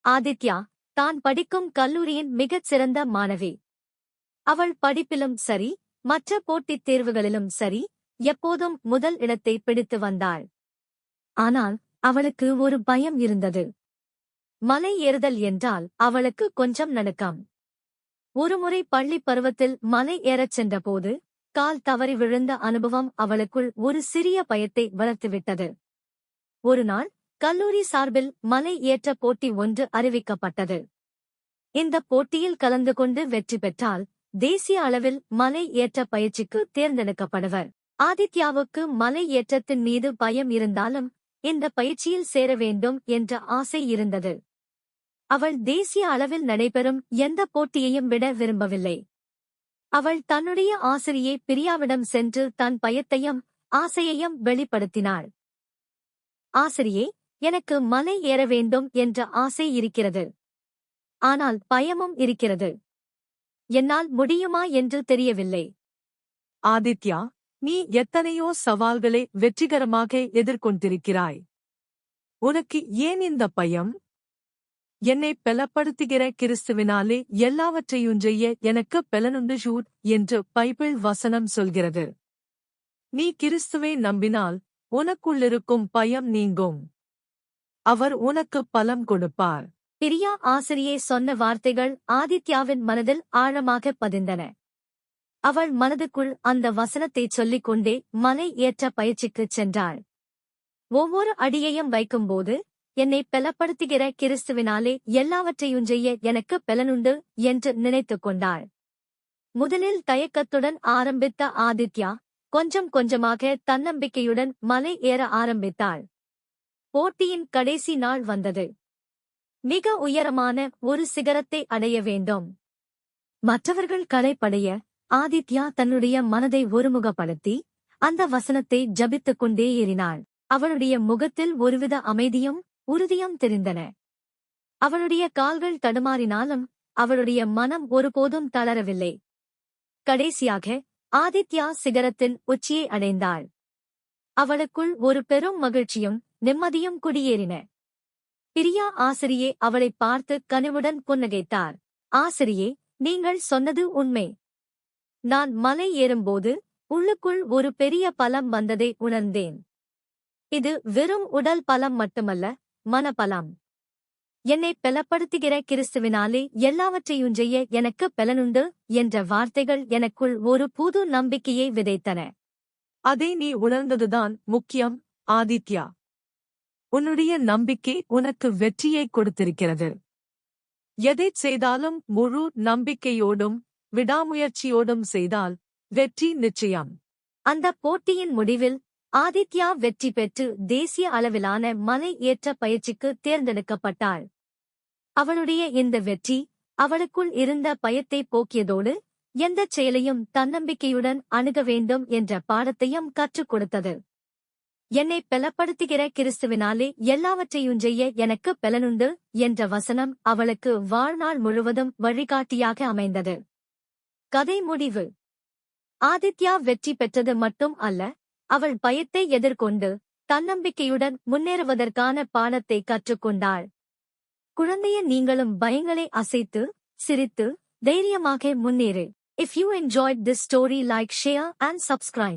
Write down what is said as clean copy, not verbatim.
ஆதித்யா தான் படிக்கும் கல்லூரியின் மிகச் சிறந்த மாணவி. அவள் படிப்பிலும் சரி, மற்ற போட்டித் தேர்வுகளிலும் சரி, எப்போதும் முதல் இடத்தை பிடித்து வந்தாள். ஆனால் அவளுக்கு ஒரு பயம் இருந்தது. மலை ஏறுதல் என்றால் அவளுக்கு கொஞ்சம் நடுக்கம். ஒருமுறை பள்ளிப் பருவத்தில் மலை ஏறச் சென்றபோது கால் தவறி விழுந்த அனுபவம் அவளுக்குள் ஒரு சிறிய பயத்தை வளர்த்துவிட்டது. ஒருநாள் கல்லூரி சார்பில் மலை ஏற்ற போட்டி ஒன்று அறிவிக்கப்பட்டது. இந்த போட்டியில் கலந்து கொண்டு வெற்றி பெற்றால் தேசிய அளவில் மலை ஏற்ற பயிற்சிக்கு தேர்ந்தெடுக்கப்படுவர். ஆதித்யாவுக்கு மலை ஏற்றத்தின் மீது பயம் இருந்தாலும் இந்த பயிற்சியில் சேர வேண்டும் என்ற ஆசை இருந்தது. அவள் தேசிய அளவில் நடைபெறும் எந்த போட்டியையும் விட விரும்பவில்லை. அவள் தன்னுடைய ஆசிரியை பிரியாவிடம் சென்று தன் பயத்தையும் ஆசையையும் வெளிப்படுத்தினாள். ஆசிரியே, எனக்கு மலை ஏற வேண்டும் என்ற ஆசை இருக்கிறது. ஆனால் பயமும் இருக்கிறது. என்னால் முடியுமா என்று தெரியவில்லை. ஆதித்யா, நீ எத்தனையோ சவால்களை வெற்றிகரமாக எதிர்கொண்டிருக்கிறாய். உனக்கு ஏன் இந்த பயம்? என்னை பலப்படுத்துகிற கிறிஸ்துவினாலே எல்லாவற்றையும் செய்ய எனக்கு பலனுண்டு ஜூட் என்று பைபிள் வசனம் சொல்கிறது. நீ கிறிஸ்துவை நம்பினால் உனக்குள்ளிருக்கும் பயம் நீங்கும். அவர் உனக்கு பலம் கொடுப்பார். பிரியா ஆசிரியை சொன்ன வார்த்தைகள் ஆதித்யாவின் மனதில் ஆழமாக பதிந்தன. அவள் மனதுக்குள் அந்த வசனத்தைச் சொல்லிக் கொண்டே மலை ஏற்ற பயிற்சிக்குச் சென்றாள். ஒவ்வொரு அடியையும் வைக்கும்போது, என்னை பலப்படுத்துகிற கிறிஸ்துவினாலே எல்லாவற்றையும் செய்ய எனக்கு பலனுண்டு என்று நினைத்துக் கொண்டாள். முதலில் தயக்கத்துடன் ஆரம்பித்த ஆதித்யா கொஞ்சம் கொஞ்சமாக தன்னம்பிக்கையுடன் மலை ஏற ஆரம்பித்தாள். போட்டியின் கடைசி நாள் வந்தது. மிக உயரமான ஒரு சிகரத்தை அடைய வேண்டும். மற்றவர்கள் களைப்படைய ஆதித்யா தன்னுடைய மனதை ஒருமுகப்படுத்தி அந்த வசனத்தை ஜபித்துக் கொண்டே ஏறினாள். அவளுடைய முகத்தில் ஒருவித அமைதியும் உறுதியும் தெரிந்தன. அவளுடைய கால்கள் தடுமாறினாலும் அவளுடைய மனம் ஒருபோதும் தளரவில்லை. கடைசியாக ஆதித்யா சிகரத்தின் உச்சியை அடைந்தாள். அவளுக்குள் ஒரு பெரும் மகிழ்ச்சியும் நிம்மதியும் குடியேறின. பிரியா ஆசிரியே அவளை பார்த்து கனிவுடன் புன்னகைத்தார். ஆசிரியே, நீங்கள் சொன்னது உண்மை. நான் மலை ஏறும்போது உள்ளுக்குள் ஒரு பெரிய பலம் வந்ததை உணர்ந்தேன். இது வெறும் உடல் பலம் மட்டுமல்ல, மனபலம். என்னை பலப்படுத்துகிற கிறிஸ்துவினாலே எல்லாவற்றையும் செய்ய எனக்கு பலனுண்டு என்ற வார்த்தைகள் எனக்குள் ஒரு புது நம்பிக்கையை விதைத்தன. அதை நீ உணர்ந்ததுதான் முக்கியம், ஆதித்யா. உன்னுடைய நம்பிக்கை உனக்கு வெற்றியை கொடுத்திருக்கிறது. எதைச் செய்தாலும் முழு நம்பிக்கையோடும் விடாமுயற்சியோடும் செய்தால் வெற்றி நிச்சயம். அந்த போட்டியின் முடிவில் ஆதித்யா வெற்றி பெற்று தேசிய அளவிலான மலை ஏற்ற பயிற்சிக்கு தேர்ந்தெடுக்கப்பட்டாள். அவளுடைய இந்த வெற்றி அவளுக்குள் இருந்த பயத்தை போக்கியதோடு எந்தச் செயலையும் தன்னம்பிக்கையுடன் அணுக வேண்டும் என்ற பாடத்தையும் கற்றுக் கொடுத்தது. என்னை பலப்படுத்துகிற கிறிஸ்துவினாலே எல்லாவற்றையும் செய்ய எனக்கு பலனுண்டு என்ற வசனம் அவளுக்கு வாழ்நாள் முழுவதும் வழிகாட்டியாக அமைந்தது. கதை முடிவு. ஆதித்யா வெற்றி பெற்றது மட்டும் அல்ல, அவள் பயத்தை எதிர்கொண்டு தன்னம்பிக்கையுடன் முன்னேறுவதற்கான பாடத்தை கற்றுக்கொண்டாள். குழந்தைய நீங்களும் பயங்களை அசைத்து சிரித்து தைரியமாக முன்னேறு. If you enjoyed this story, like, share and subscribe.